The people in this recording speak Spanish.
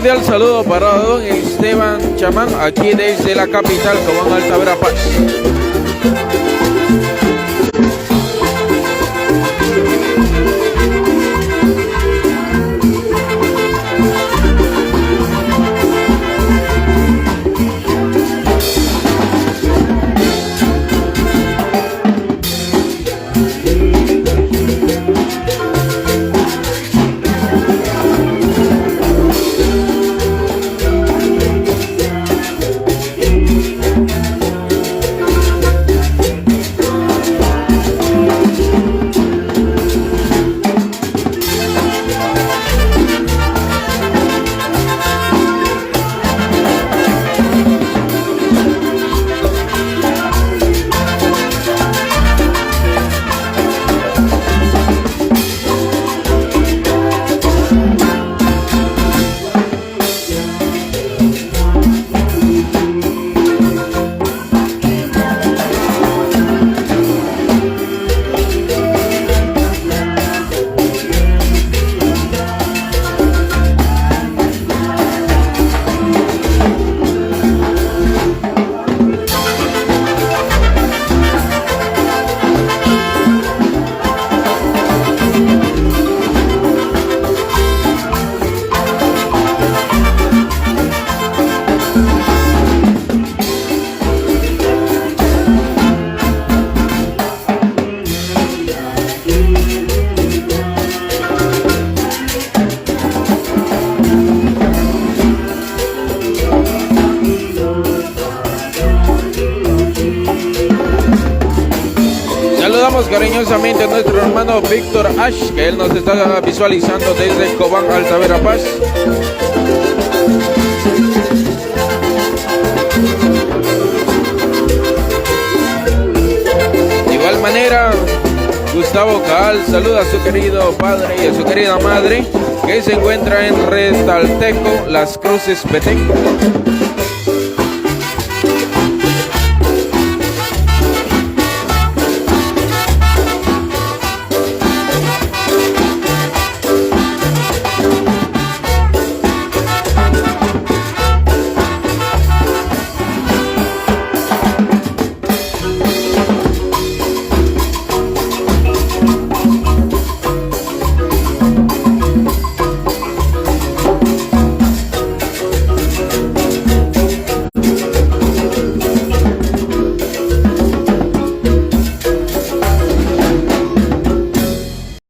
cordial saludo para don Esteban Chamán, aquí desde la capital, Cobán, Alta Verapaz. Saludamos cariñosamente a nuestro hermano Víctor Ash, que él nos está visualizando desde Cobán, Alta Verapaz. De igual manera, Gustavo Caal saluda a su querido padre y a su querida madre, que se encuentra en Retalteco, Las Cruces, Petén.